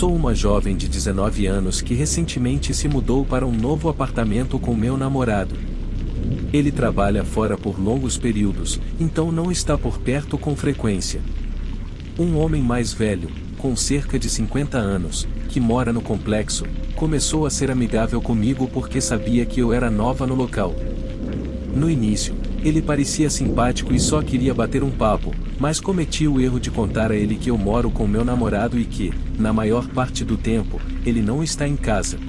Sou uma jovem de 19 anos que recentemente se mudou para um novo apartamento com meu namorado. Ele trabalha fora por longos períodos, então não está por perto com frequência. Um homem mais velho, com cerca de 50 anos, que mora no complexo, começou a ser amigável comigo porque sabia que eu era nova no local. No início, ele parecia simpático e só queria bater um papo, mas cometi o erro de contar a ele que eu moro com meu namorado e que, na maior parte do tempo, ele não está em casa.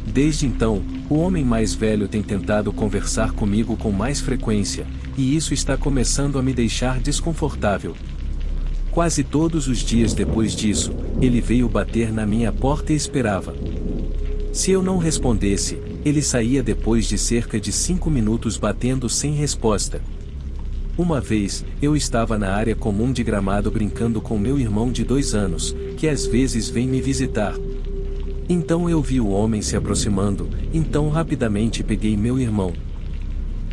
Desde então, o homem mais velho tem tentado conversar comigo com mais frequência, e isso está começando a me deixar desconfortável. Quase todos os dias depois disso, ele veio bater na minha porta e esperava. Se eu não respondesse, ele saía depois de cerca de 5 minutos batendo sem resposta. Uma vez, eu estava na área comum de gramado brincando com meu irmão de 2 anos, que às vezes vem me visitar. Então eu vi o homem se aproximando, então rapidamente peguei meu irmão.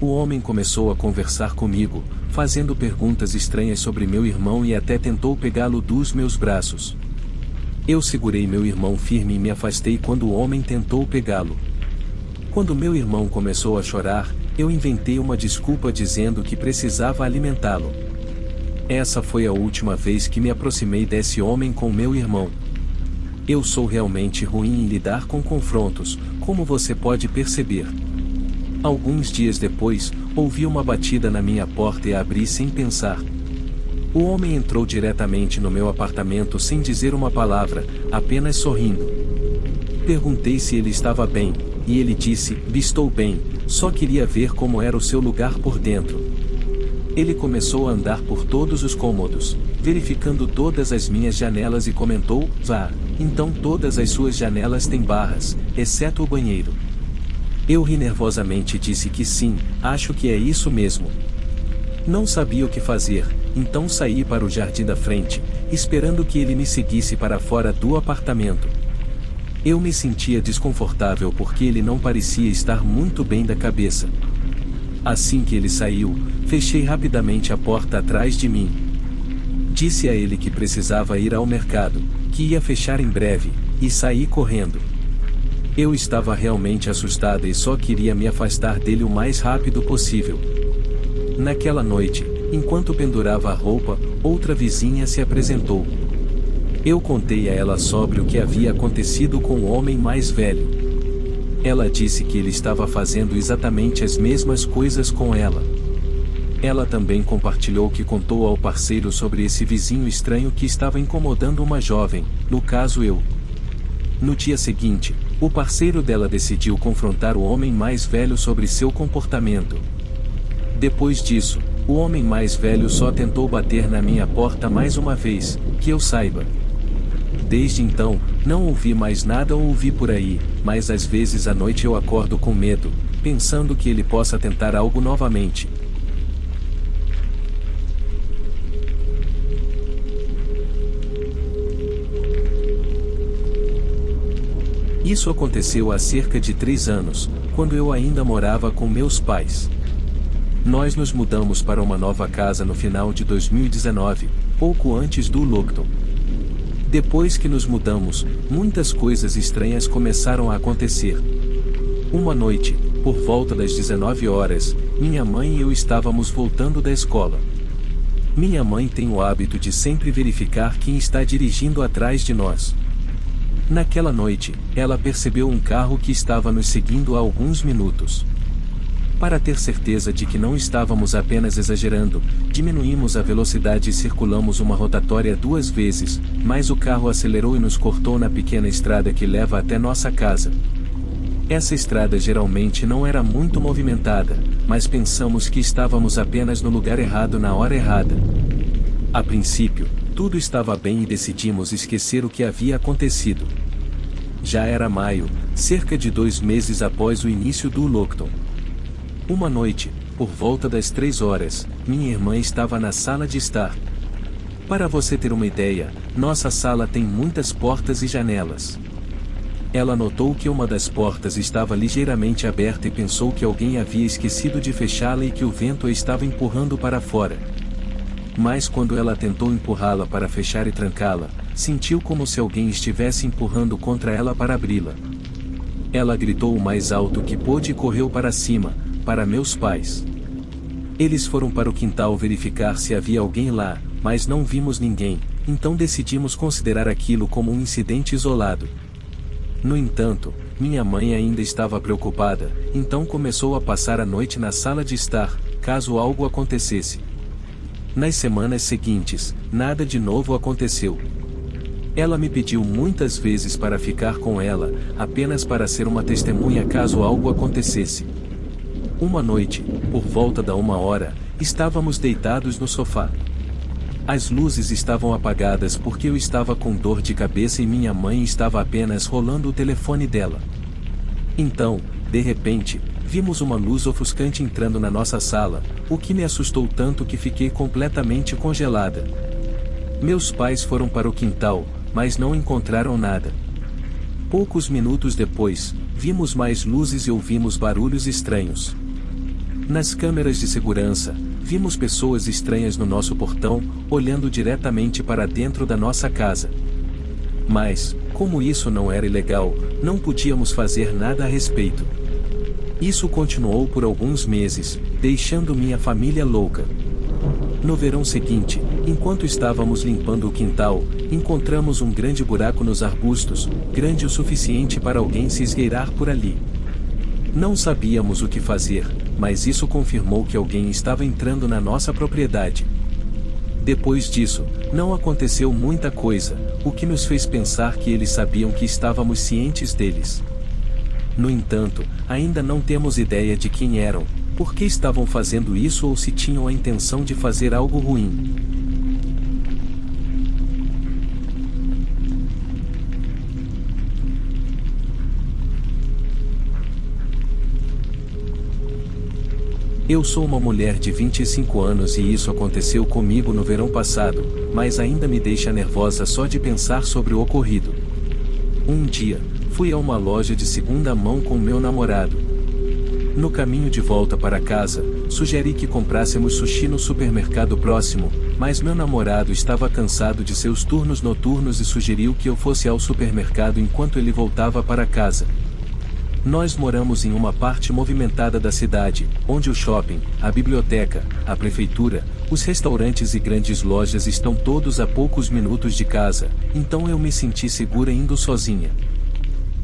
O homem começou a conversar comigo, fazendo perguntas estranhas sobre meu irmão e até tentou pegá-lo dos meus braços. Eu segurei meu irmão firme e me afastei quando o homem tentou pegá-lo. Quando meu irmão começou a chorar, eu inventei uma desculpa dizendo que precisava alimentá-lo. Essa foi a última vez que me aproximei desse homem com meu irmão. Eu sou realmente ruim em lidar com confrontos, como você pode perceber. Alguns dias depois, ouvi uma batida na minha porta e a abri sem pensar. O homem entrou diretamente no meu apartamento sem dizer uma palavra, apenas sorrindo. Perguntei se ele estava bem, e ele disse: "Estou bem, só queria ver como era o seu lugar por dentro." Ele começou a andar por todos os cômodos, verificando todas as minhas janelas e comentou: "Vá, então todas as suas janelas têm barras, exceto o banheiro." Eu ri nervosamente e disse que sim, acho que é isso mesmo. Não sabia o que fazer, então saí para o jardim da frente, esperando que ele me seguisse para fora do apartamento. Eu me sentia desconfortável porque ele não parecia estar muito bem da cabeça. Assim que ele saiu, fechei rapidamente a porta atrás de mim. Disse a ele que precisava ir ao mercado, que ia fechar em breve, e saí correndo. Eu estava realmente assustada e só queria me afastar dele o mais rápido possível. Naquela noite, enquanto pendurava a roupa, outra vizinha se apresentou. Eu contei a ela sobre o que havia acontecido com o homem mais velho. Ela disse que ele estava fazendo exatamente as mesmas coisas com ela. Ela também compartilhou que contou ao parceiro sobre esse vizinho estranho que estava incomodando uma jovem, no caso eu. No dia seguinte, o parceiro dela decidiu confrontar o homem mais velho sobre seu comportamento. Depois disso, o homem mais velho só tentou bater na minha porta mais uma vez, que eu saiba. Desde então, não ouvi mais nada ou ouvi por aí, mas às vezes à noite eu acordo com medo, pensando que ele possa tentar algo novamente. Isso aconteceu há cerca de 3 anos, quando eu ainda morava com meus pais. Nós nos mudamos para uma nova casa no final de 2019, pouco antes do lockdown. Depois que nos mudamos, muitas coisas estranhas começaram a acontecer. Uma noite, por volta das 19 horas, minha mãe e eu estávamos voltando da escola. Minha mãe tem o hábito de sempre verificar quem está dirigindo atrás de nós. Naquela noite, ela percebeu um carro que estava nos seguindo há alguns minutos. Para ter certeza de que não estávamos apenas exagerando, diminuímos a velocidade e circulamos uma rotatória 2 vezes, mas o carro acelerou e nos cortou na pequena estrada que leva até nossa casa. Essa estrada geralmente não era muito movimentada, mas pensamos que estávamos apenas no lugar errado na hora errada. A princípio, tudo estava bem e decidimos esquecer o que havia acontecido. Já era maio, cerca de 2 meses após o início do lockdown. Uma noite, por volta das 3 horas, minha irmã estava na sala de estar. Para você ter uma ideia, nossa sala tem muitas portas e janelas. Ela notou que uma das portas estava ligeiramente aberta e pensou que alguém havia esquecido de fechá-la e que o vento a estava empurrando para fora. Mas quando ela tentou empurrá-la para fechar e trancá-la, sentiu como se alguém estivesse empurrando contra ela para abri-la. Ela gritou o mais alto que pôde e correu para cima, para meus pais. Eles foram para o quintal verificar se havia alguém lá, mas não vimos ninguém, então decidimos considerar aquilo como um incidente isolado. No entanto, minha mãe ainda estava preocupada, então começou a passar a noite na sala de estar, caso algo acontecesse. Nas semanas seguintes, nada de novo aconteceu. Ela me pediu muitas vezes para ficar com ela, apenas para ser uma testemunha caso algo acontecesse. Uma noite, por volta da 1h, estávamos deitados no sofá. As luzes estavam apagadas porque eu estava com dor de cabeça e minha mãe estava apenas rolando o telefone dela. Então, de repente, vimos uma luz ofuscante entrando na nossa sala, o que me assustou tanto que fiquei completamente congelada. Meus pais foram para o quintal, mas não encontraram nada. Poucos minutos depois, vimos mais luzes e ouvimos barulhos estranhos. Nas câmeras de segurança, vimos pessoas estranhas no nosso portão, olhando diretamente para dentro da nossa casa. Mas, como isso não era ilegal, não podíamos fazer nada a respeito. Isso continuou por alguns meses, deixando minha família louca. No verão seguinte, enquanto estávamos limpando o quintal, encontramos um grande buraco nos arbustos, grande o suficiente para alguém se esgueirar por ali. Não sabíamos o que fazer, mas isso confirmou que alguém estava entrando na nossa propriedade. Depois disso, não aconteceu muita coisa, o que nos fez pensar que eles sabiam que estávamos cientes deles. No entanto, ainda não temos ideia de quem eram, por que estavam fazendo isso ou se tinham a intenção de fazer algo ruim. Eu sou uma mulher de 25 anos e isso aconteceu comigo no verão passado, mas ainda me deixa nervosa só de pensar sobre o ocorrido. Um dia, fui a uma loja de segunda mão com meu namorado. No caminho de volta para casa, sugeri que comprássemos sushi no supermercado próximo, mas meu namorado estava cansado de seus turnos noturnos e sugeriu que eu fosse ao supermercado enquanto ele voltava para casa. Nós moramos em uma parte movimentada da cidade, onde o shopping, a biblioteca, a prefeitura, os restaurantes e grandes lojas estão todos a poucos minutos de casa, então eu me senti segura indo sozinha.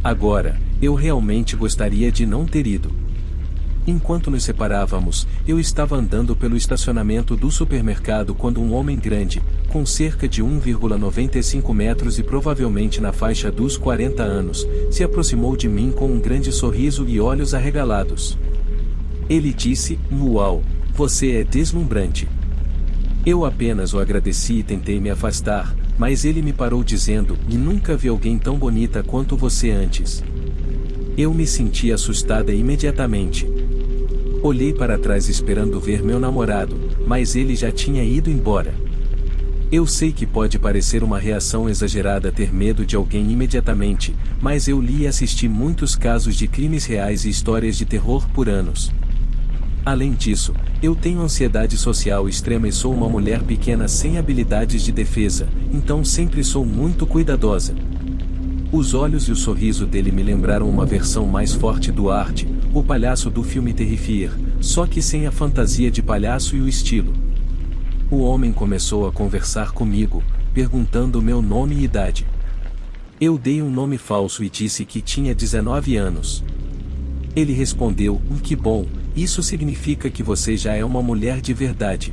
Agora, eu realmente gostaria de não ter ido. Enquanto nos separávamos, eu estava andando pelo estacionamento do supermercado quando um homem grande, com cerca de 1,95 metros e provavelmente na faixa dos 40 anos, se aproximou de mim com um grande sorriso e olhos arregalados. Ele disse: "Uau, você é deslumbrante." Eu apenas o agradeci e tentei me afastar, mas ele me parou dizendo: "E nunca vi alguém tão bonita quanto você antes." Eu me senti assustada imediatamente. Olhei para trás esperando ver meu namorado, mas ele já tinha ido embora. Eu sei que pode parecer uma reação exagerada ter medo de alguém imediatamente, mas eu li e assisti muitos casos de crimes reais e histórias de terror por anos. Além disso, eu tenho ansiedade social extrema e sou uma mulher pequena sem habilidades de defesa, então sempre sou muito cuidadosa. Os olhos e o sorriso dele me lembraram uma versão mais forte do Art, o palhaço do filme Terrifier, só que sem a fantasia de palhaço e o estilo. O homem começou a conversar comigo, perguntando meu nome e idade. Eu dei um nome falso e disse que tinha 19 anos. Ele respondeu: "Que bom, isso significa que você já é uma mulher de verdade."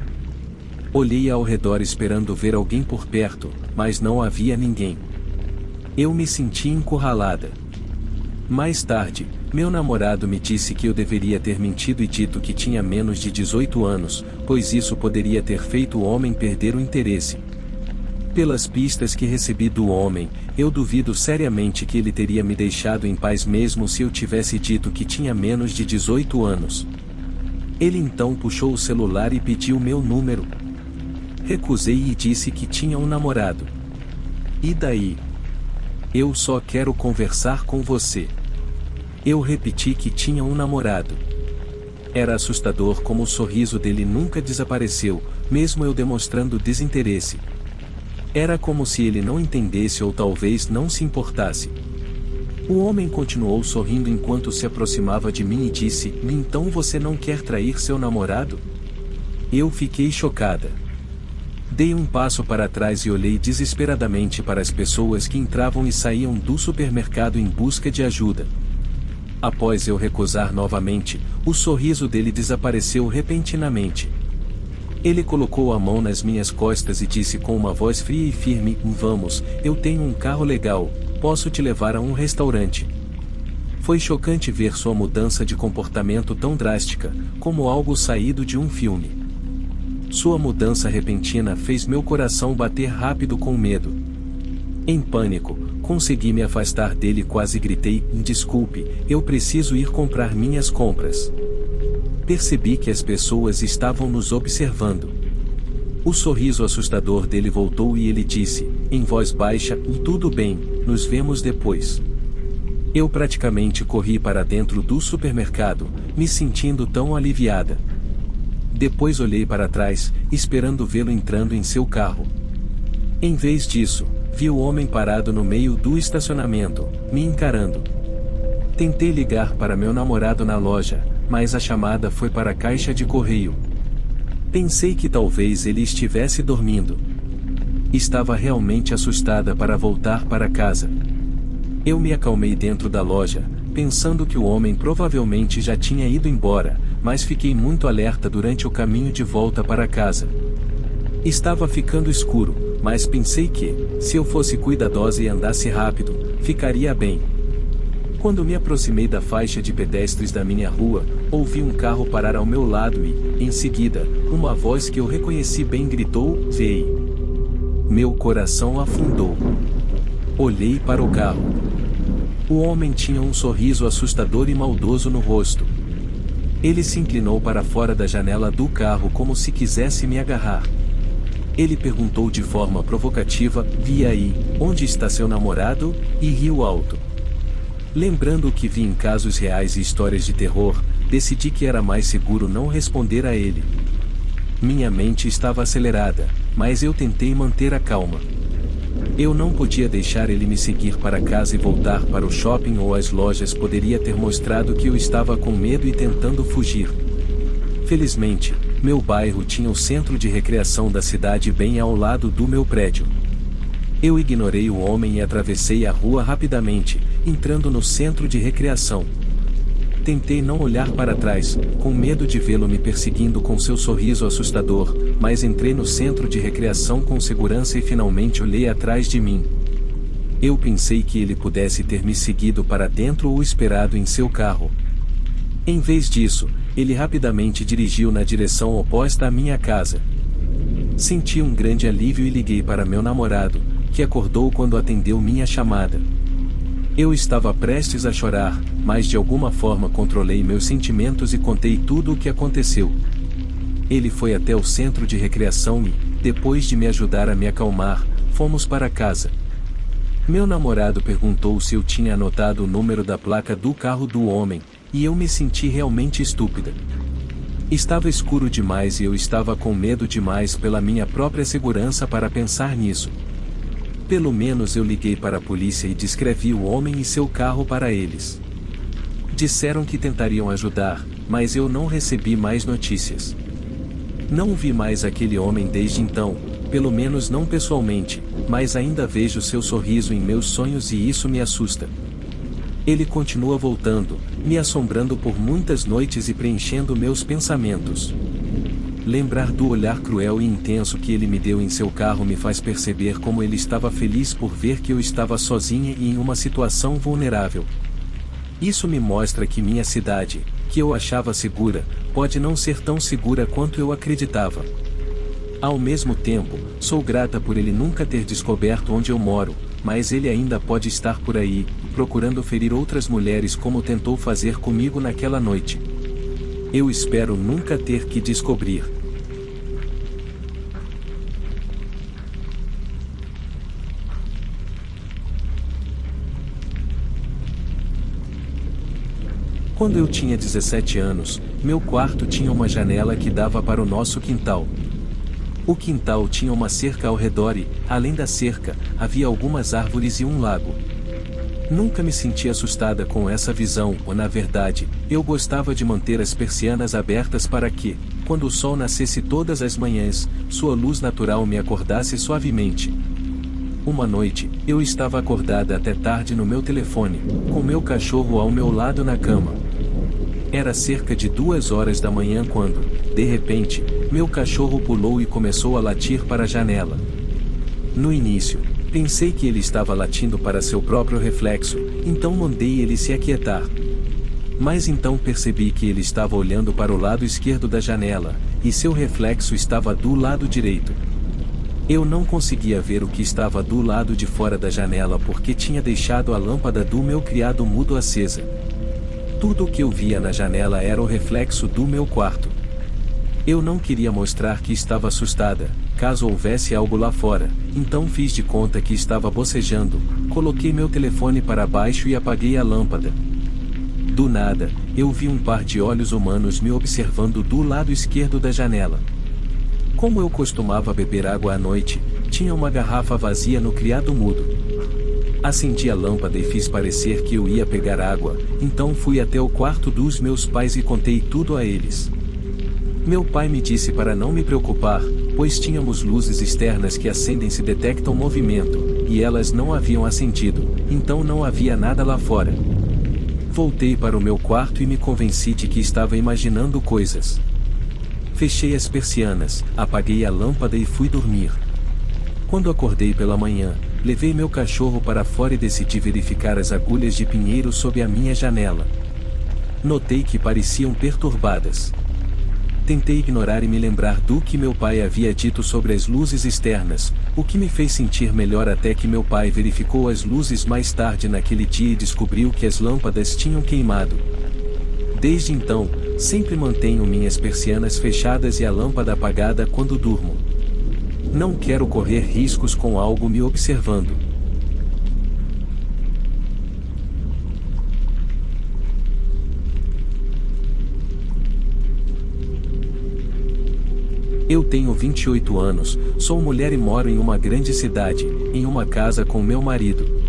Olhei ao redor esperando ver alguém por perto, mas não havia ninguém. Eu me senti encurralada. Mais tarde, meu namorado me disse que eu deveria ter mentido e dito que tinha menos de 18 anos, pois isso poderia ter feito o homem perder o interesse. Pelas pistas que recebi do homem, eu duvido seriamente que ele teria me deixado em paz mesmo se eu tivesse dito que tinha menos de 18 anos. Ele então puxou o celular e pediu meu número. Recusei e disse que tinha um namorado. E daí? Eu só quero conversar com você. Eu repeti que tinha um namorado. Era assustador como o sorriso dele nunca desapareceu, mesmo eu demonstrando desinteresse. Era como se ele não entendesse ou talvez não se importasse. O homem continuou sorrindo enquanto se aproximava de mim e disse: então você não quer trair seu namorado? Eu fiquei chocada. Dei um passo para trás e olhei desesperadamente para as pessoas que entravam e saíam do supermercado em busca de ajuda. Após eu recusar novamente, o sorriso dele desapareceu repentinamente. Ele colocou a mão nas minhas costas e disse com uma voz fria e firme: vamos, eu tenho um carro legal, posso te levar a um restaurante. Foi chocante ver sua mudança de comportamento tão drástica, como algo saído de um filme. Sua mudança repentina fez meu coração bater rápido com medo. Em pânico, consegui me afastar dele e quase gritei: desculpe, eu preciso ir comprar minhas compras. Percebi que as pessoas estavam nos observando. O sorriso assustador dele voltou e ele disse, em voz baixa: tudo bem, nos vemos depois. Eu praticamente corri para dentro do supermercado, me sentindo tão aliviada. Depois olhei para trás, esperando vê-lo entrando em seu carro. Em vez disso, vi o homem parado no meio do estacionamento, me encarando. Tentei ligar para meu namorado na loja, mas a chamada foi para a caixa de correio. Pensei que talvez ele estivesse dormindo. Estava realmente assustada para voltar para casa. Eu me acalmei dentro da loja, pensando que o homem provavelmente já tinha ido embora, mas fiquei muito alerta durante o caminho de volta para casa. Estava ficando escuro, mas pensei que, se eu fosse cuidadosa e andasse rápido, ficaria bem. Quando me aproximei da faixa de pedestres da minha rua, ouvi um carro parar ao meu lado e, em seguida, uma voz que eu reconheci bem gritou: "Vei!". Meu coração afundou. Olhei para o carro. O homem tinha um sorriso assustador e maldoso no rosto. Ele se inclinou para fora da janela do carro como se quisesse me agarrar. Ele perguntou de forma provocativa: "E aí, onde está seu namorado?", e riu alto. Lembrando o que vi em casos reais e histórias de terror, decidi que era mais seguro não responder a ele. Minha mente estava acelerada, mas eu tentei manter a calma. Eu não podia deixar ele me seguir para casa e voltar para o shopping ou as lojas poderia ter mostrado que eu estava com medo e tentando fugir. Felizmente, meu bairro tinha o centro de recreação da cidade bem ao lado do meu prédio. Eu ignorei o homem e atravessei a rua rapidamente, entrando no centro de recreação. Tentei não olhar para trás, com medo de vê-lo me perseguindo com seu sorriso assustador, mas entrei no centro de recreação com segurança e finalmente olhei atrás de mim. Eu pensei que ele pudesse ter me seguido para dentro ou esperado em seu carro. Em vez disso, ele rapidamente dirigiu na direção oposta à minha casa. Senti um grande alívio e liguei para meu namorado, que acordou quando atendeu minha chamada. Eu estava prestes a chorar, mas de alguma forma controlei meus sentimentos e contei tudo o que aconteceu. Ele foi até o centro de recreação e, depois de me ajudar a me acalmar, fomos para casa. Meu namorado perguntou se eu tinha anotado o número da placa do carro do homem, e eu me senti realmente estúpida. Estava escuro demais e eu estava com medo demais pela minha própria segurança para pensar nisso. Pelo menos eu liguei para a polícia e descrevi o homem e seu carro para eles. Disseram que tentariam ajudar, mas eu não recebi mais notícias. Não vi mais aquele homem desde então, pelo menos não pessoalmente, mas ainda vejo seu sorriso em meus sonhos e isso me assusta. Ele continua voltando, me assombrando por muitas noites e preenchendo meus pensamentos. Lembrar do olhar cruel e intenso que ele me deu em seu carro me faz perceber como ele estava feliz por ver que eu estava sozinha e em uma situação vulnerável. Isso me mostra que minha cidade, que eu achava segura, pode não ser tão segura quanto eu acreditava. Ao mesmo tempo, sou grata por ele nunca ter descoberto onde eu moro, mas ele ainda pode estar por aí, procurando ferir outras mulheres como tentou fazer comigo naquela noite. Eu espero nunca ter que descobrir. Quando eu tinha 17 anos, meu quarto tinha uma janela que dava para o nosso quintal. O quintal tinha uma cerca ao redor e, além da cerca, havia algumas árvores e um lago. Nunca me senti assustada com essa visão, ou na verdade, eu gostava de manter as persianas abertas para que, quando o sol nascesse todas as manhãs, sua luz natural me acordasse suavemente. Uma noite, eu estava acordada até tarde no meu telefone, com meu cachorro ao meu lado na cama. Era cerca de 2 horas da manhã quando, de repente, meu cachorro pulou e começou a latir para a janela. No início, pensei que ele estava latindo para seu próprio reflexo, então mandei ele se aquietar. Mas então percebi que ele estava olhando para o lado esquerdo da janela, e seu reflexo estava do lado direito. Eu não conseguia ver o que estava do lado de fora da janela porque tinha deixado a lâmpada do meu criado mudo acesa. Tudo o que eu via na janela era o reflexo do meu quarto. Eu não queria mostrar que estava assustada, caso houvesse algo lá fora, então fiz de conta que estava bocejando, coloquei meu telefone para baixo e apaguei a lâmpada. Do nada, eu vi um par de olhos humanos me observando do lado esquerdo da janela. Como eu costumava beber água à noite, tinha uma garrafa vazia no criado mudo. Acendi a lâmpada e fiz parecer que eu ia pegar água, então fui até o quarto dos meus pais e contei tudo a eles. Meu pai me disse para não me preocupar, pois tínhamos luzes externas que acendem se detectam movimento, e elas não haviam acendido, então não havia nada lá fora. Voltei para o meu quarto e me convenci de que estava imaginando coisas. Fechei as persianas, apaguei a lâmpada e fui dormir. Quando acordei pela manhã, levei meu cachorro para fora e decidi verificar as agulhas de pinheiro sob a minha janela. Notei que pareciam perturbadas. Tentei ignorar e me lembrar do que meu pai havia dito sobre as luzes externas, o que me fez sentir melhor até que meu pai verificou as luzes mais tarde naquele dia e descobriu que as lâmpadas tinham queimado. Desde então, sempre mantenho minhas persianas fechadas e a lâmpada apagada quando durmo. Não quero correr riscos com algo me observando. Eu tenho 28 anos, sou mulher e moro em uma grande cidade, em uma casa com meu marido.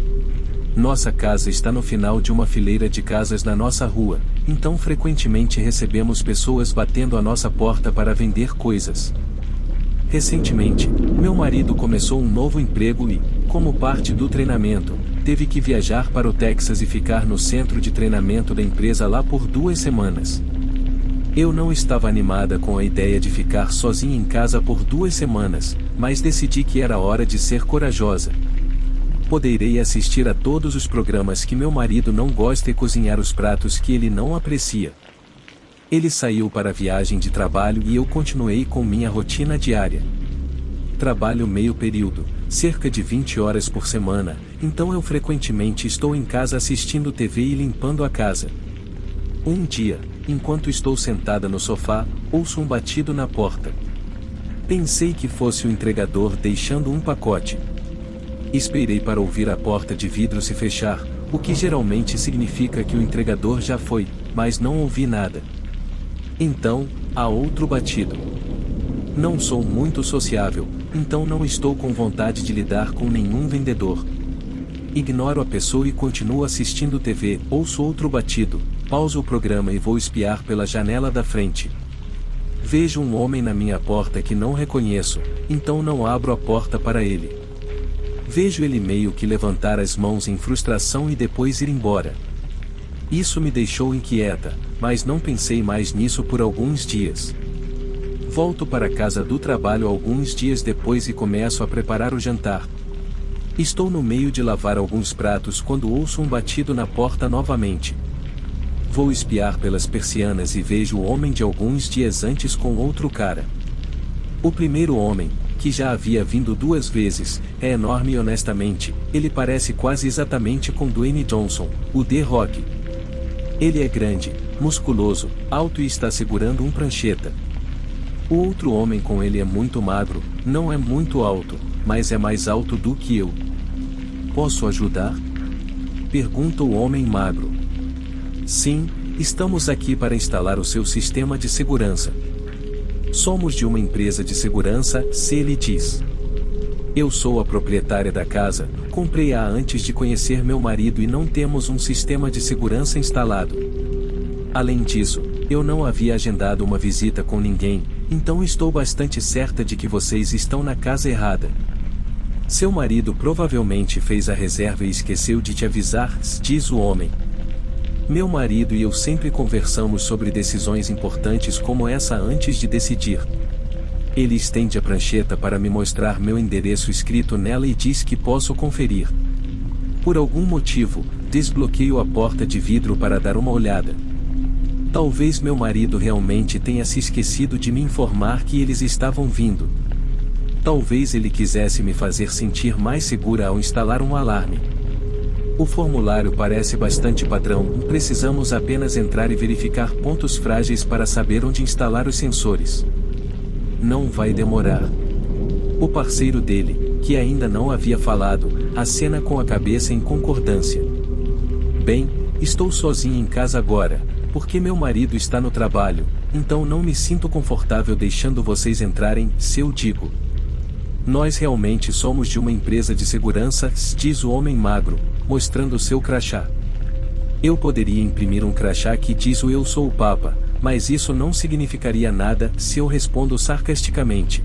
Nossa casa está no final de uma fileira de casas na nossa rua, então frequentemente recebemos pessoas batendo à nossa porta para vender coisas. Recentemente, meu marido começou um novo emprego e, como parte do treinamento, teve que viajar para o Texas e ficar no centro de treinamento da empresa lá por 2 semanas. Eu não estava animada com a ideia de ficar sozinha em casa por 2 semanas, mas decidi que era hora de ser corajosa. Poderei assistir a todos os programas que meu marido não gosta e cozinhar os pratos que ele não aprecia. Ele saiu para a viagem de trabalho e eu continuei com minha rotina diária. Trabalho meio período, cerca de 20 horas por semana, então eu frequentemente estou em casa assistindo TV e limpando a casa. Um dia, enquanto estou sentada no sofá, ouço um batido na porta. Pensei que fosse o entregador deixando um pacote. Esperei para ouvir a porta de vidro se fechar, o que geralmente significa que o entregador já foi, mas não ouvi nada. Então, há outro batido. Não sou muito sociável, então não estou com vontade de lidar com nenhum vendedor. Ignoro a pessoa e continuo assistindo TV, ouço outro batido, pauso o programa e vou espiar pela janela da frente. Vejo um homem na minha porta que não reconheço, então não abro a porta para ele. Vejo ele meio que levantar as mãos em frustração e depois ir embora. Isso me deixou inquieta, mas não pensei mais nisso por alguns dias. Volto para a casa do trabalho alguns dias depois e começo a preparar o jantar. Estou no meio de lavar alguns pratos quando ouço um batido na porta novamente. Vou espiar pelas persianas e vejo o homem de alguns dias antes com outro cara. O primeiro homem, que já havia vindo 2 vezes, é enorme e honestamente, ele parece quase exatamente com Dwayne Johnson, o The Rock. Ele é grande, musculoso, alto e está segurando um prancheta. O outro homem com ele é muito magro, não é muito alto, mas é mais alto do que eu. Posso ajudar? Pergunta o homem magro. Sim, estamos aqui para instalar o seu sistema de segurança. Somos de uma empresa de segurança, se ele diz. Eu sou a proprietária da casa, comprei-a antes de conhecer meu marido e não temos um sistema de segurança instalado. Além disso, eu não havia agendado uma visita com ninguém, então estou bastante certa de que vocês estão na casa errada. Seu marido provavelmente fez a reserva e esqueceu de te avisar, diz o homem. Meu marido e eu sempre conversamos sobre decisões importantes como essa antes de decidir. Ele estende a prancheta para me mostrar meu endereço escrito nela e diz que posso conferir. Por algum motivo, desbloqueio a porta de vidro para dar uma olhada. Talvez meu marido realmente tenha se esquecido de me informar que eles estavam vindo. Talvez ele quisesse me fazer sentir mais segura ao instalar um alarme. O formulário parece bastante padrão, precisamos apenas entrar e verificar pontos frágeis para saber onde instalar os sensores. Não vai demorar. O parceiro dele, que ainda não havia falado, acena com a cabeça em concordância. Bem, estou sozinha em casa agora, porque meu marido está no trabalho, então não me sinto confortável deixando vocês entrarem, se eu digo. Nós realmente somos de uma empresa de segurança, diz o homem magro, mostrando seu crachá. Eu poderia imprimir um crachá que diz o eu sou o Papa, mas isso não significaria nada se eu respondo sarcasticamente.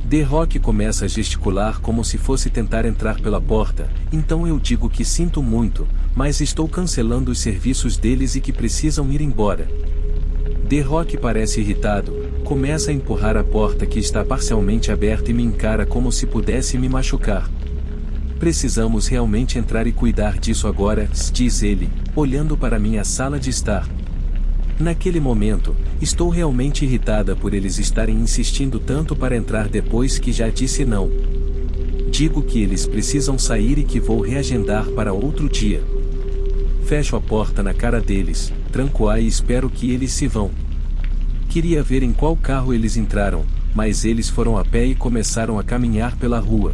The Rock começa a gesticular como se fosse tentar entrar pela porta, então eu digo que sinto muito, mas estou cancelando os serviços deles e que precisam ir embora. The Rock parece irritado, começa a empurrar a porta que está parcialmente aberta e me encara como se pudesse me machucar. Precisamos realmente entrar e cuidar disso agora, diz ele, olhando para minha sala de estar. Naquele momento, estou realmente irritada por eles estarem insistindo tanto para entrar depois que já disse não. Digo que eles precisam sair e que vou reagendar para outro dia. Fecho a porta na cara deles, tranco-a e espero que eles se vão. Queria ver em qual carro eles entraram, mas eles foram a pé e começaram a caminhar pela rua.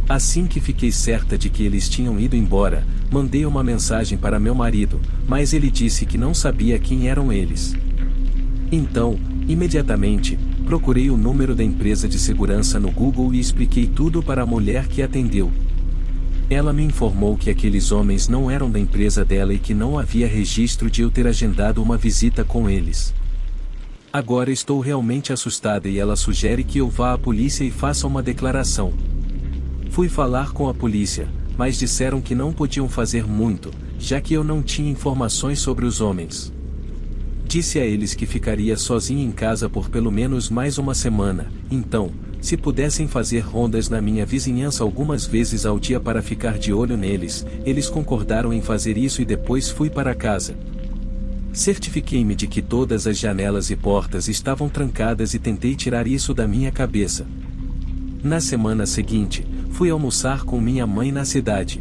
Assim que fiquei certa de que eles tinham ido embora, mandei uma mensagem para meu marido, mas ele disse que não sabia quem eram eles. Então, imediatamente, procurei o número da empresa de segurança no Google e expliquei tudo para a mulher que atendeu. Ela me informou que aqueles homens não eram da empresa dela e que não havia registro de eu ter agendado uma visita com eles. Agora estou realmente assustada e ela sugere que eu vá à polícia e faça uma declaração. Fui falar com a polícia, mas disseram que não podiam fazer muito, já que eu não tinha informações sobre os homens. Disse a eles que ficaria sozinha em casa por pelo menos mais uma semana, então, se pudessem fazer rondas na minha vizinhança algumas vezes ao dia para ficar de olho neles, eles concordaram em fazer isso e depois fui para casa. Certifiquei-me de que todas as janelas e portas estavam trancadas e tentei tirar isso da minha cabeça. Na semana seguinte, fui almoçar com minha mãe na cidade.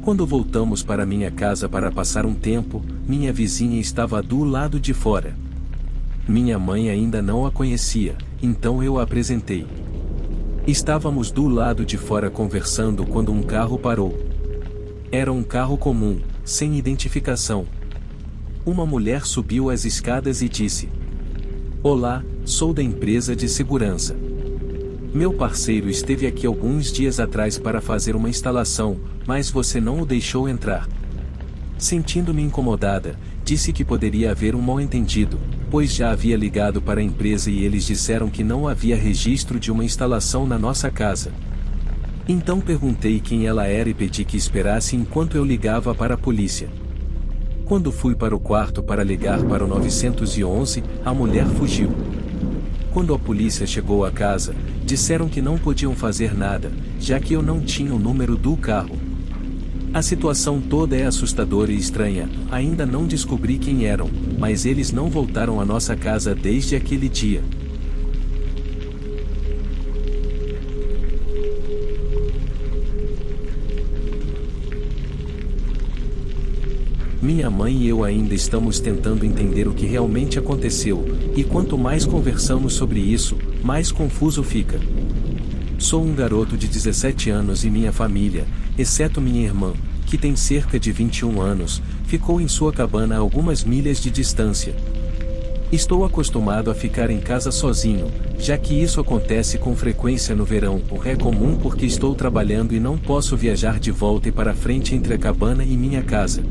Quando voltamos para minha casa para passar um tempo, minha vizinha estava do lado de fora. Minha mãe ainda não a conhecia, então eu a apresentei. Estávamos do lado de fora conversando quando um carro parou. Era um carro comum, sem identificação. Uma mulher subiu as escadas e disse: "Olá, sou da empresa de segurança. Meu parceiro esteve aqui alguns dias atrás para fazer uma instalação, mas você não o deixou entrar." Sentindo-me incomodada, disse que poderia haver um mal-entendido, pois já havia ligado para a empresa e eles disseram que não havia registro de uma instalação na nossa casa. Então perguntei quem ela era e pedi que esperasse enquanto eu ligava para a polícia. Quando fui para o quarto para ligar para o 911, a mulher fugiu. Quando a polícia chegou à casa, disseram que não podiam fazer nada, já que eu não tinha o número do carro. A situação toda é assustadora e estranha, ainda não descobri quem eram, mas eles não voltaram à nossa casa desde aquele dia. Minha mãe e eu ainda estamos tentando entender o que realmente aconteceu, e quanto mais conversamos sobre isso, mais confuso fica. Sou um garoto de 17 anos e minha família, exceto minha irmã, que tem cerca de 21 anos, ficou em sua cabana a algumas milhas de distância. Estou acostumado a ficar em casa sozinho, já que isso acontece com frequência no verão. É comum porque estou trabalhando e não posso viajar de volta e para frente entre a cabana e minha casa.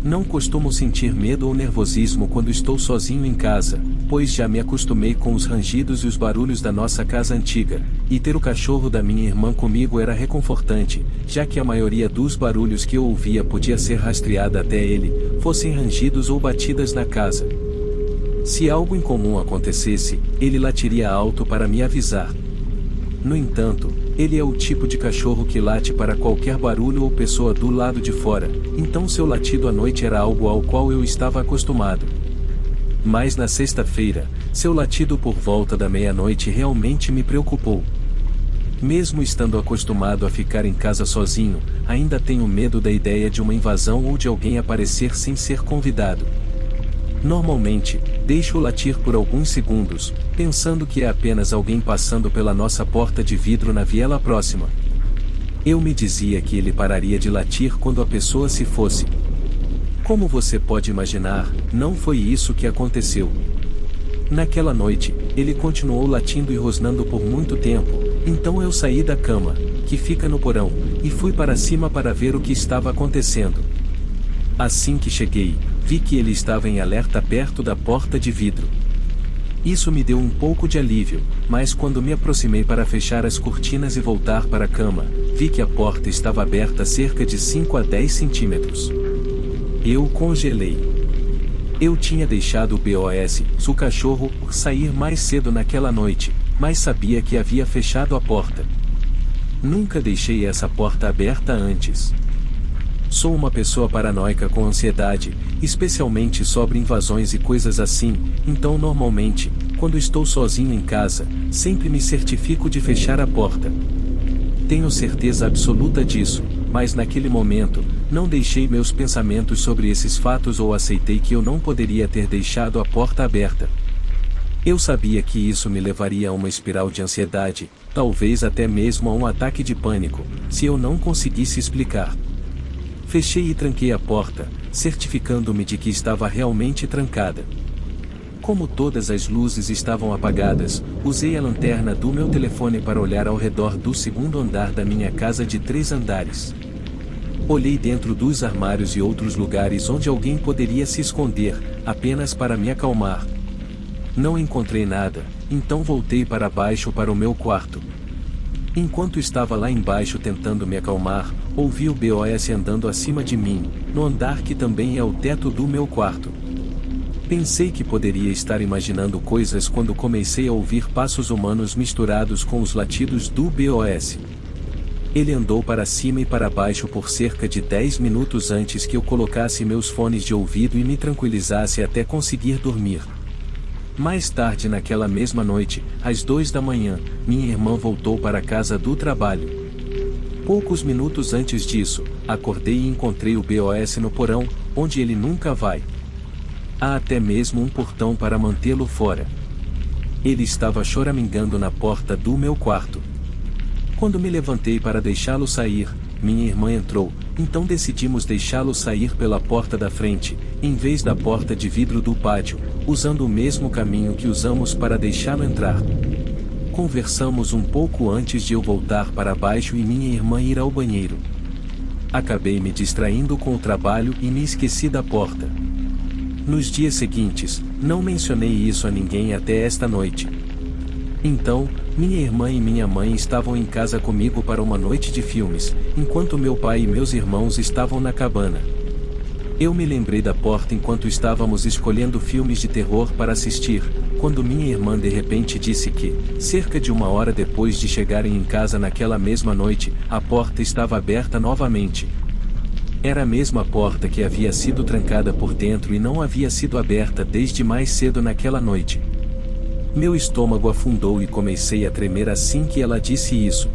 Não costumo sentir medo ou nervosismo quando estou sozinho em casa, pois já me acostumei com os rangidos e os barulhos da nossa casa antiga, e ter o cachorro da minha irmã comigo era reconfortante, já que a maioria dos barulhos que eu ouvia podia ser rastreada até ele, fossem rangidos ou batidas na casa. Se algo incomum acontecesse, ele latiria alto para me avisar. No entanto, ele é o tipo de cachorro que late para qualquer barulho ou pessoa do lado de fora, então seu latido à noite era algo ao qual eu estava acostumado. Mas na sexta-feira, seu latido por volta da meia-noite realmente me preocupou. Mesmo estando acostumado a ficar em casa sozinho, ainda tenho medo da ideia de uma invasão ou de alguém aparecer sem ser convidado. Normalmente, deixo-o latir por alguns segundos, pensando que é apenas alguém passando pela nossa porta de vidro na viela próxima. Eu me dizia que ele pararia de latir quando a pessoa se fosse. Como você pode imaginar, não foi isso que aconteceu. Naquela noite, ele continuou latindo e rosnando por muito tempo, então eu saí da cama, que fica no porão, e fui para cima para ver o que estava acontecendo. Assim que cheguei, vi que ele estava em alerta perto da porta de vidro. Isso me deu um pouco de alívio, mas quando me aproximei para fechar as cortinas e voltar para a cama, vi que a porta estava aberta cerca de 5 a 10 centímetros. Eu congelei. Eu tinha deixado o BOS, o cachorro, sair mais cedo naquela noite, mas sabia que havia fechado a porta. Nunca deixei essa porta aberta antes. Sou uma pessoa paranoica com ansiedade, especialmente sobre invasões e coisas assim, então normalmente, quando estou sozinho em casa, sempre me certifico de fechar a porta. Tenho certeza absoluta disso, mas naquele momento, não deixei meus pensamentos sobre esses fatos ou aceitei que eu não poderia ter deixado a porta aberta. Eu sabia que isso me levaria a uma espiral de ansiedade, talvez até mesmo a um ataque de pânico, se eu não conseguisse explicar. Fechei e tranquei a porta, certificando-me de que estava realmente trancada. Como todas as luzes estavam apagadas, usei a lanterna do meu telefone para olhar ao redor do segundo andar da minha casa de 3 andares. Olhei dentro dos armários e outros lugares onde alguém poderia se esconder, apenas para me acalmar. Não encontrei nada, então voltei para baixo para o meu quarto. Enquanto estava lá embaixo tentando me acalmar, ouvi o BOS andando acima de mim, no andar que também é o teto do meu quarto. Pensei que poderia estar imaginando coisas quando comecei a ouvir passos humanos misturados com os latidos do BOS. Ele andou para cima e para baixo por cerca de 10 minutos antes que eu colocasse meus fones de ouvido e me tranquilizasse até conseguir dormir. Mais tarde naquela mesma noite, às 2 da manhã, minha irmã voltou para casa do trabalho. Poucos minutos antes disso, acordei e encontrei o BOS no porão, onde ele nunca vai. Há até mesmo um portão para mantê-lo fora. Ele estava choramingando na porta do meu quarto. Quando me levantei para deixá-lo sair, minha irmã entrou, então decidimos deixá-lo sair pela porta da frente, em vez da porta de vidro do pátio, usando o mesmo caminho que usamos para deixá-lo entrar. Conversamos um pouco antes de eu voltar para baixo e minha irmã ir ao banheiro. Acabei me distraindo com o trabalho e me esqueci da porta. Nos dias seguintes, não mencionei isso a ninguém até esta noite. Então, minha irmã e minha mãe estavam em casa comigo para uma noite de filmes, enquanto meu pai e meus irmãos estavam na cabana. Eu me lembrei da porta enquanto estávamos escolhendo filmes de terror para assistir, quando minha irmã de repente disse que, cerca de 1 hora depois de chegarem em casa naquela mesma noite, a porta estava aberta novamente. Era a mesma porta que havia sido trancada por dentro e não havia sido aberta desde mais cedo naquela noite. Meu estômago afundou e comecei a tremer assim que ela disse isso.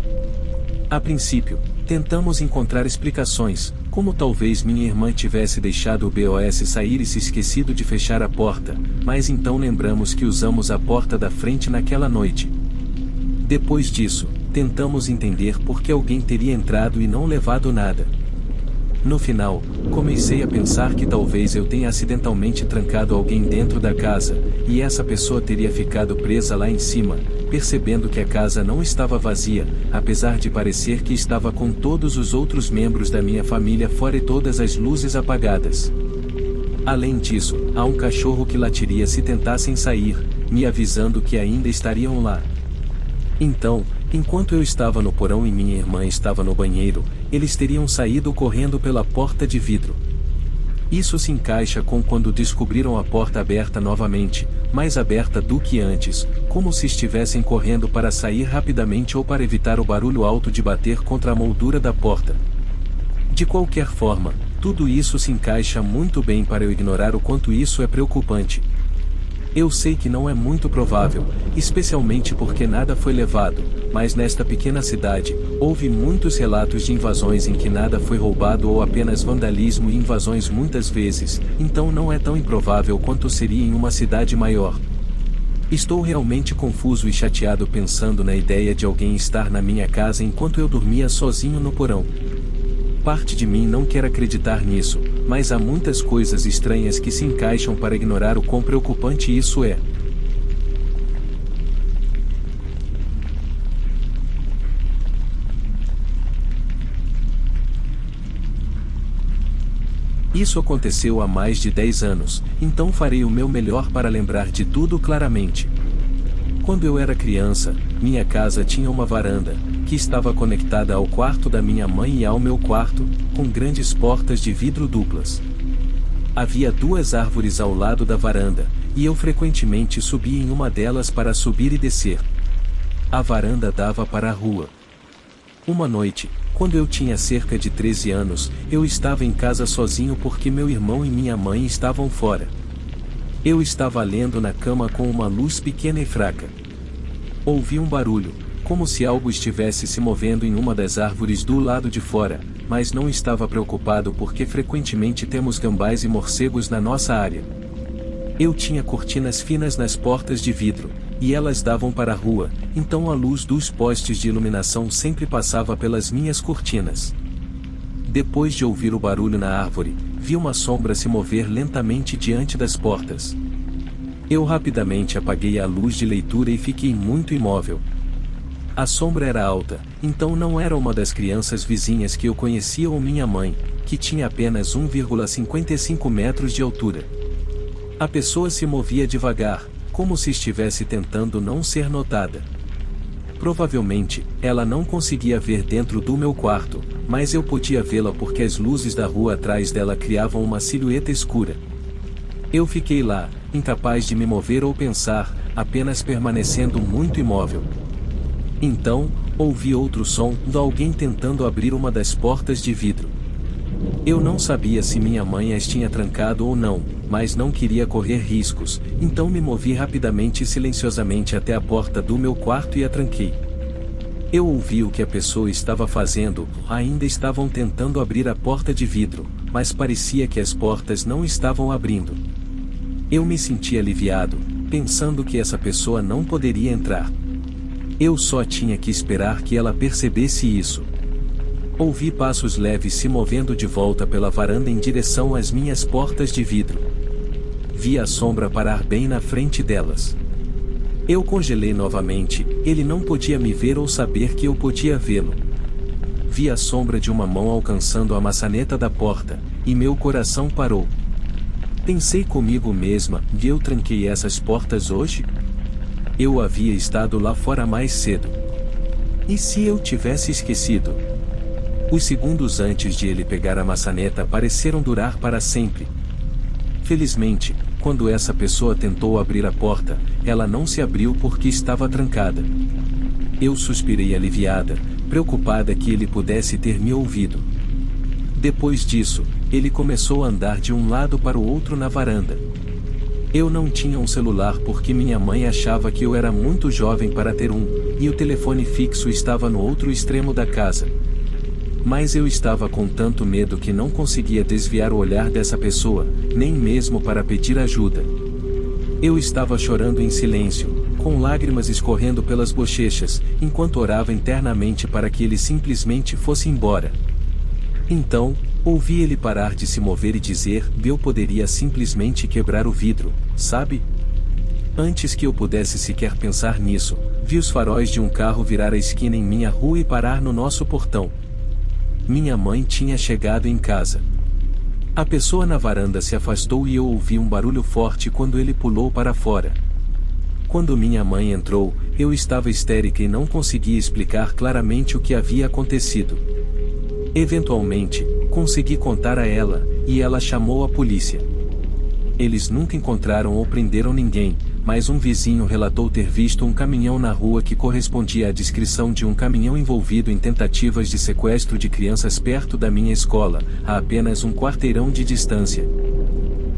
A princípio, tentamos encontrar explicações, como talvez minha irmã tivesse deixado o BOS sair e se esquecido de fechar a porta, mas então lembramos que usamos a porta da frente naquela noite. Depois disso, tentamos entender por que alguém teria entrado e não levado nada. No final, comecei a pensar que talvez eu tenha acidentalmente trancado alguém dentro da casa, e essa pessoa teria ficado presa lá em cima, percebendo que a casa não estava vazia, apesar de parecer que estava com todos os outros membros da minha família fora e todas as luzes apagadas. Além disso, há um cachorro que latiria se tentassem sair, me avisando que ainda estariam lá. Então, enquanto eu estava no porão e minha irmã estava no banheiro, eles teriam saído correndo pela porta de vidro. Isso se encaixa com quando descobriram a porta aberta novamente, mais aberta do que antes, como se estivessem correndo para sair rapidamente ou para evitar o barulho alto de bater contra a moldura da porta. De qualquer forma, tudo isso se encaixa muito bem para eu ignorar o quanto isso é preocupante. Eu sei que não é muito provável, especialmente porque nada foi levado, mas nesta pequena cidade, houve muitos relatos de invasões em que nada foi roubado ou apenas vandalismo e invasões muitas vezes, então não é tão improvável quanto seria em uma cidade maior. Estou realmente confuso e chateado pensando na ideia de alguém estar na minha casa enquanto eu dormia sozinho no porão. Parte de mim não quer acreditar nisso, mas há muitas coisas estranhas que se encaixam para ignorar o quão preocupante isso é. Isso aconteceu há mais de 10 anos, então farei o meu melhor para lembrar de tudo claramente. Quando eu era criança, minha casa tinha uma varanda, que estava conectada ao quarto da minha mãe e ao meu quarto, com grandes portas de vidro duplas. Havia 2 árvores ao lado da varanda, e eu frequentemente subia em uma delas para subir e descer. A varanda dava para a rua. Uma noite, quando eu tinha cerca de 13 anos, eu estava em casa sozinho porque meu irmão e minha mãe estavam fora. Eu estava lendo na cama com uma luz pequena e fraca. Ouvi um barulho, como se algo estivesse se movendo em uma das árvores do lado de fora, mas não estava preocupado porque frequentemente temos gambás e morcegos na nossa área. Eu tinha cortinas finas nas portas de vidro, e elas davam para a rua, então a luz dos postes de iluminação sempre passava pelas minhas cortinas. Depois de ouvir o barulho na árvore, vi uma sombra se mover lentamente diante das portas. Eu rapidamente apaguei a luz de leitura e fiquei muito imóvel. A sombra era alta, então não era uma das crianças vizinhas que eu conhecia ou minha mãe, que tinha apenas 1,55 metros de altura. A pessoa se movia devagar, como se estivesse tentando não ser notada. Provavelmente, ela não conseguia ver dentro do meu quarto, mas eu podia vê-la porque as luzes da rua atrás dela criavam uma silhueta escura. Eu fiquei lá, incapaz de me mover ou pensar, apenas permanecendo muito imóvel. Então, ouvi outro som de alguém tentando abrir uma das portas de vidro. Eu não sabia se minha mãe as tinha trancado ou não, mas não queria correr riscos, então me movi rapidamente e silenciosamente até a porta do meu quarto e a tranquei. Eu ouvi o que a pessoa estava fazendo, ainda estavam tentando abrir a porta de vidro, mas parecia que as portas não estavam abrindo. Eu me senti aliviado, pensando que essa pessoa não poderia entrar. Eu só tinha que esperar que ela percebesse isso. Ouvi passos leves se movendo de volta pela varanda em direção às minhas portas de vidro. Vi a sombra parar bem na frente delas. Eu congelei novamente, ele não podia me ver ou saber que eu podia vê-lo. Vi a sombra de uma mão alcançando a maçaneta da porta, e meu coração parou. Pensei comigo mesma, e eu tranquei essas portas hoje? Eu havia estado lá fora mais cedo. E se eu tivesse esquecido? Os segundos antes de ele pegar a maçaneta pareceram durar para sempre. Felizmente, quando essa pessoa tentou abrir a porta, ela não se abriu porque estava trancada. Eu suspirei aliviada, preocupada que ele pudesse ter me ouvido. Depois disso, ele começou a andar de um lado para o outro na varanda. Eu não tinha um celular porque minha mãe achava que eu era muito jovem para ter um, e o telefone fixo estava no outro extremo da casa. Mas eu estava com tanto medo que não conseguia desviar o olhar dessa pessoa, nem mesmo para pedir ajuda. Eu estava chorando em silêncio, com lágrimas escorrendo pelas bochechas, enquanto orava internamente para que ele simplesmente fosse embora. Então, Ouvi ele parar de se mover e dizer: eu poderia simplesmente quebrar o vidro, sabe? Antes que eu pudesse sequer pensar nisso, vi os faróis de um carro virar a esquina em minha rua e parar no nosso portão. Minha mãe tinha chegado em casa. A pessoa na varanda se afastou e eu ouvi um barulho forte quando ele pulou para fora. Quando minha mãe entrou, eu estava histérica e não conseguia explicar claramente o que havia acontecido. Eventualmente, consegui contar a ela, e ela chamou a polícia. Eles nunca encontraram ou prenderam ninguém, mas um vizinho relatou ter visto um caminhão na rua que correspondia à descrição de um caminhão envolvido em tentativas de sequestro de crianças perto da minha escola, a apenas um quarteirão de distância.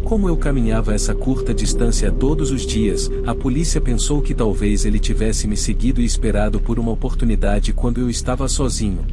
Como eu caminhava essa curta distância todos os dias, a polícia pensou que talvez ele tivesse me seguido e esperado por uma oportunidade quando eu estava sozinho.